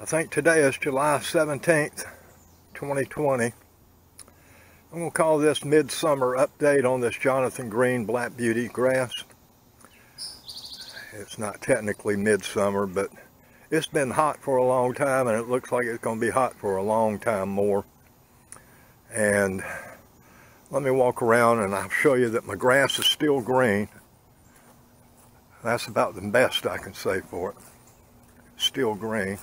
I think today is July 17th, 2020. I'm going to call this midsummer update on this Jonathan Green Black Beauty grass. It's not technically midsummer, but it's been hot for a long time, and it looks like it's going to be hot for a long time more. And let me walk around and I'll show you that my grass is still green. That's about the best I can say for it. Still green.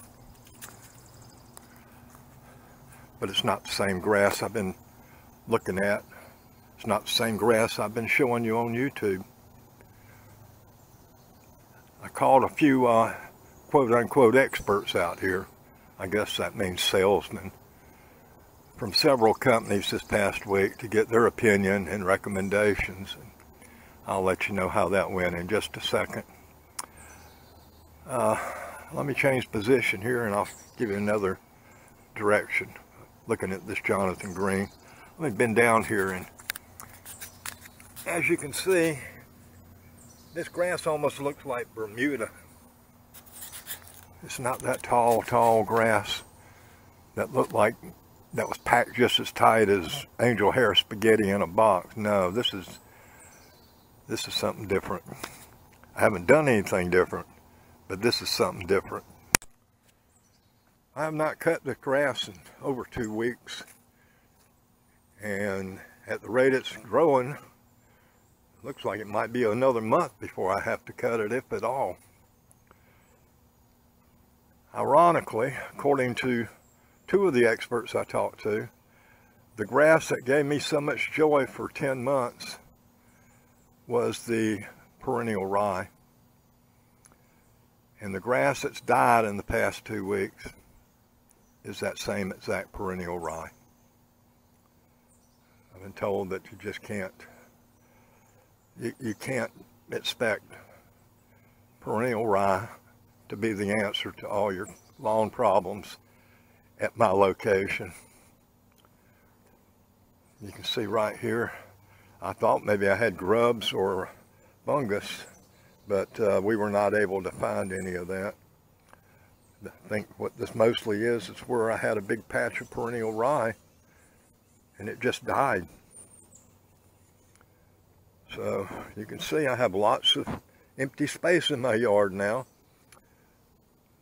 But it's not the same grass I've been looking at. It's not the same grass I've been showing you on YouTube. I called a few quote-unquote experts out here. I guess that means salesmen. From several companies this past week to get their opinion and recommendations. I'll let you know how that went in just a second. Let me change position here and I'll give you another direction. Looking at this Jonathan Green. Let me bend down here, and as you can see, this grass almost looks like Bermuda. It's not that tall grass that looked like that was packed just as tight as angel hair spaghetti in a box. No, this is something different. I haven't done anything different, but this is something different. I have not cut the grass in over 2 weeks, and at the rate it's growing, it looks like it might be another month before I have to cut it, if at all. Ironically, according to two of the experts I talked to, the grass that gave me so much joy for 10 months was the Perennial Rye. And the grass that's died in the past 2 weeks is that same exact Perennial Rye. I've been told that you just can't, you can't expect Perennial Rye to be the answer to all your lawn problems at my location. You can see right here, I thought maybe I had grubs or fungus, but we were not able to find any of that. I think what this mostly is where I had a big patch of Perennial Rye and it just died. So you can see I have lots of empty space in my yard now.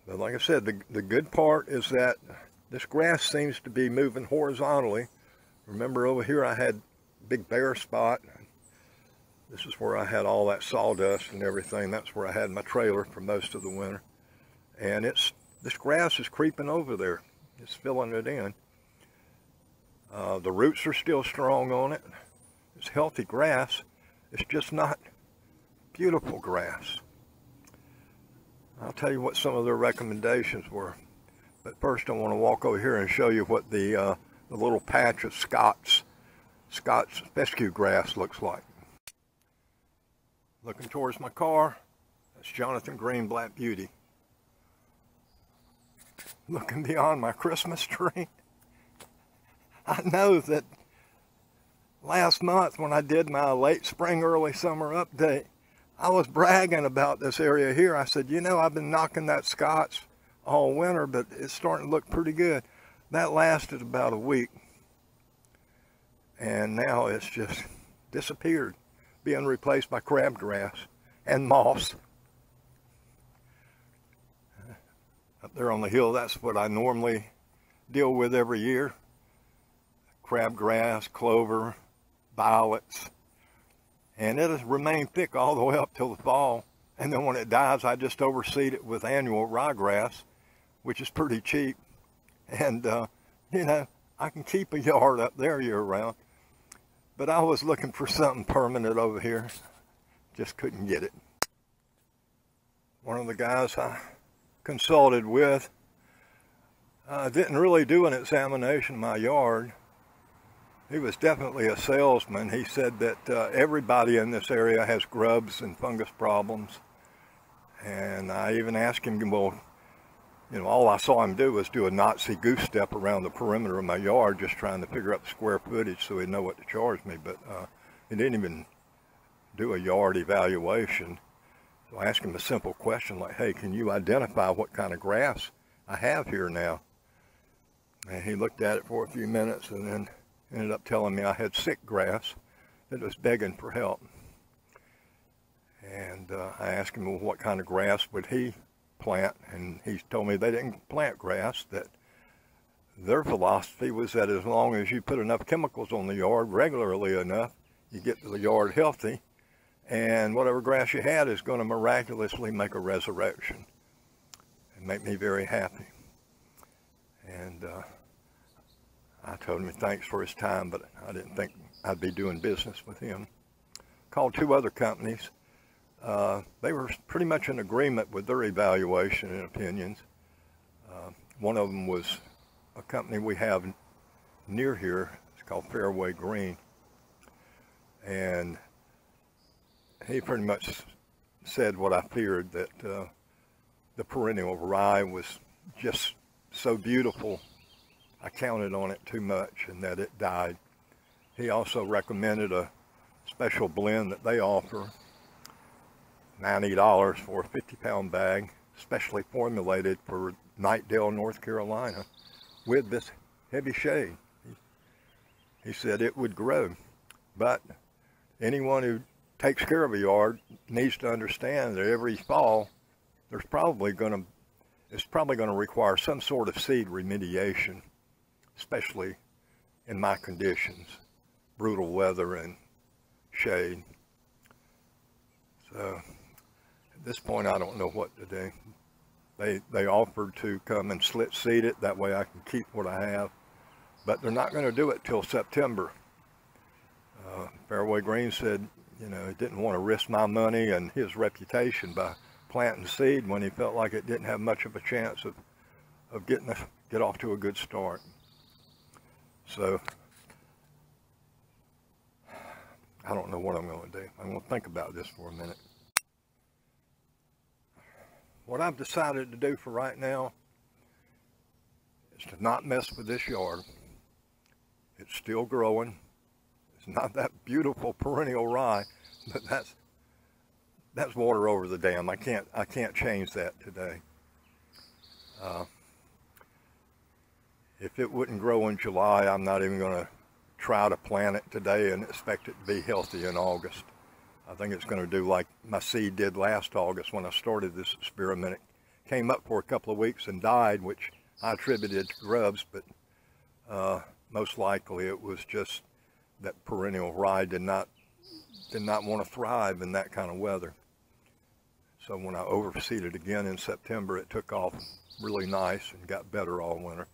But like I said, the good part is that this grass seems to be moving horizontally. Remember over here I had a big bare spot. This is where I had all that sawdust and everything. That's where I had my trailer for most of the winter. And this grass is creeping over there. It's filling it in. The roots are still strong on it. It's healthy grass. It's just not beautiful grass. I'll tell you what some of their recommendations were. But first I want to walk over here and show you what the little patch of Scott's fescue grass looks like. Looking towards my car, that's Jonathan Green Black Beauty. Looking beyond my Christmas tree, I know that last month when I did my late spring, early summer update, I was bragging about this area here. I said, you know, I've been knocking that Scott's all winter, but it's starting to look pretty good. That lasted about a week, and now it's just disappeared, being replaced by crabgrass and moss. Up there on the hill, that's what I normally deal with every year. Crabgrass, clover, violets. And it has remained thick all the way up till the fall. And then when it dies, I just overseed it with annual ryegrass, which is pretty cheap. And, you know, I can keep a yard up there year round. But I was looking for something permanent over here. Just couldn't get it. One of the guys I consulted with didn't really do an examination of my yard. He was definitely a salesman. He said that everybody in this area has grubs and fungus problems, and I even asked him, well, you know, all I saw him do was do a Nazi goose step around the perimeter of my yard, just trying to figure out the square footage so he'd know what to charge me, but he didn't even do a yard evaluation. So I asked him a simple question like, hey, can you identify what kind of grass I have here now. And he looked at it for a few minutes and then ended up telling me I had sick grass that was begging for help. And I asked him, well, what kind of grass would he plant? And he told me they didn't plant grass, that their philosophy was that as long as you put enough chemicals on the yard regularly enough, you get the yard healthy, and whatever grass you had is going to miraculously make a resurrection and make me very happy. And I told him thanks for his time, but I didn't think I'd be doing business with him. Called 2 other companies. They were pretty much in agreement with their evaluation and opinions. One of them was a company we have near here. It's called Fairway Green. And he pretty much said what I feared, that the Perennial Rye was just so beautiful, I counted on it too much and that it died. He also recommended a special blend that they offer, $90 for a 50-pound bag, specially formulated for Knightdale, North Carolina, with this heavy shade. He said it would grow, but anyone who takes care of a yard needs to understand that every fall it's probably going to require some sort of seed remediation, especially in my conditions, brutal weather and shade. So at this point, I don't know what to do. They offered to come and slit seed it, that way I can keep what I have, but they're not going to do it till September. Fairway Green said, you know, he didn't want to risk my money and his reputation by planting seed when he felt like it didn't have much of a chance of get off to a good start. So I don't know what I'm going to do. I'm going to think about this for a minute. What I've decided to do for right now is to not mess with this yard. It's still growing. It's not that beautiful perennial rye, but that's water over the dam. I can't change that today. If it wouldn't grow in July, I'm not even going to try to plant it today and expect it to be healthy in August. I think it's going to do like my seed did last August when I started this experiment. It came up for a couple of weeks and died, which I attributed to grubs, but most likely it was just that perennial rye did not want to thrive in that kind of weather. So when I overseeded again in September, it took off really nice and got better all winter.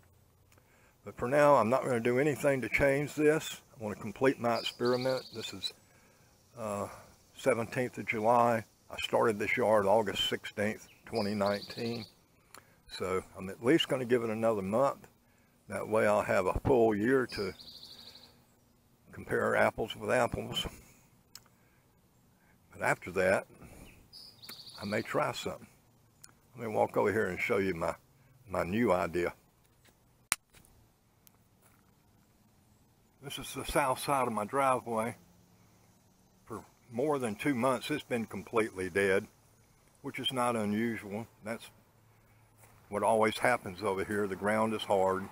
But for now, I'm not going to do anything to change this. I want to complete my experiment. This is 17th of July. I started this yard August 16th, 2019. So I'm at least going to give it another month. That way I'll have a full year to compare apples with apples. But after that, I may try something. Let me walk over here and show you my new idea. This is the south side of my driveway. For more than 2 months, it's been completely dead, which is not unusual. That's what always happens over here. The ground is hard.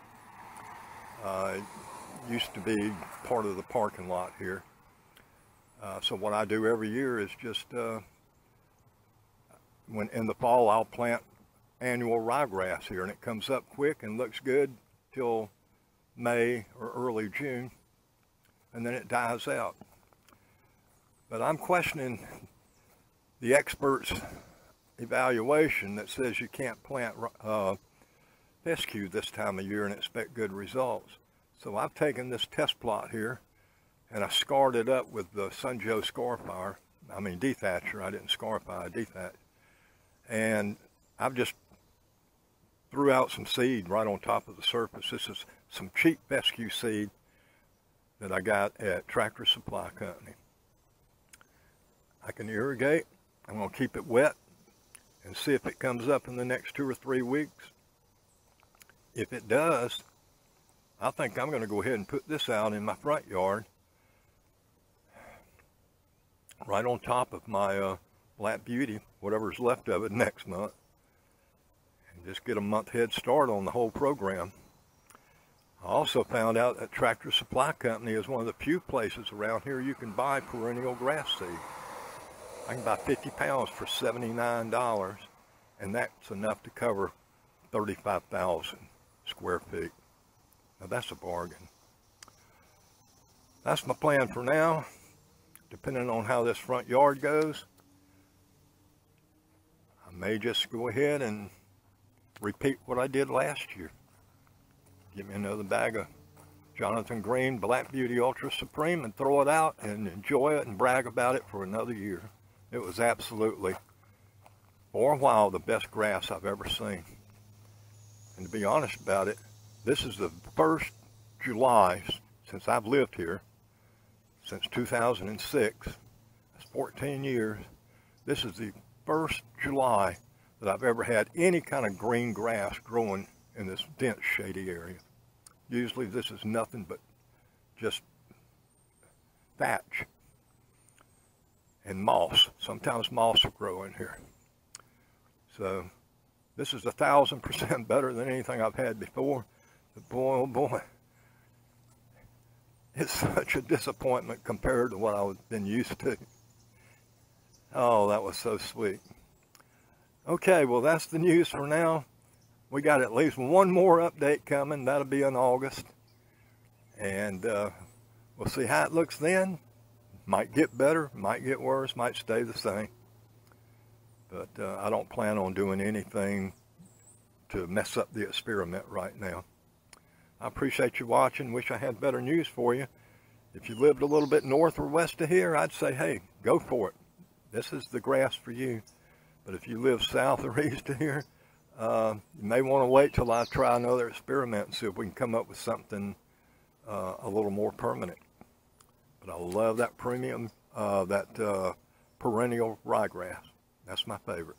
It used to be part of the parking lot here. So what I do every year is just, when in the fall, I'll plant annual ryegrass here, and it comes up quick and looks good till May or early June, and then it dies out. But I'm questioning the experts' evaluation that says you can't plant fescue this time of year and expect good results. So I've taken this test plot here and I scarred it up with the Sun Joe Scarfire. I mean dethatcher. I didn't scarify, I dethatched. And I've just threw out some seed right on top of the surface. This is some cheap fescue seed that I got at Tractor Supply Company. I can irrigate. I'm going to keep it wet and see if it comes up in the next 2 or 3 weeks. If it does, I think I'm going to go ahead and put this out in my front yard, right on top of my Black Beauty, whatever's left of it next month, and Just get a month head start on the whole program. I also found out that Tractor Supply Company is one of the few places around here you can buy perennial grass seed. I can buy 50 pounds for $79, and that's enough to cover 35,000 square feet. Now that's a bargain. That's my plan for now. Depending on how this front yard goes, I may just go ahead and repeat what I did last year. Get me another bag of Jonathan Green Black Beauty Ultra Supreme and throw it out and enjoy it and brag about it for another year. It was absolutely, for a while, the best grass I've ever seen. And to be honest about it, this is the first July since I've lived here, since 2006. That's 14 years. This is the first July that I've ever had any kind of green grass growing in this dense, shady area. Usually this is nothing but just thatch and moss. Sometimes moss will grow in here. So this is 1,000% better than anything I've had before. But boy, oh boy, it's such a disappointment compared to what I've been used to. Oh, that was so sweet. Okay, well, that's the news for now. We got at least one more update coming. That'll be in August. And we'll see how it looks then. Might get better, might get worse, might stay the same. But I don't plan on doing anything to mess up the experiment right now. I appreciate you watching. Wish I had better news for you. If you lived a little bit north or west of here, I'd say, hey, go for it. This is the grass for you. But if you live south or east of here, you may want to wait till I try another experiment and see if we can come up with something a little more permanent. But I love that perennial ryegrass. That's my favorite.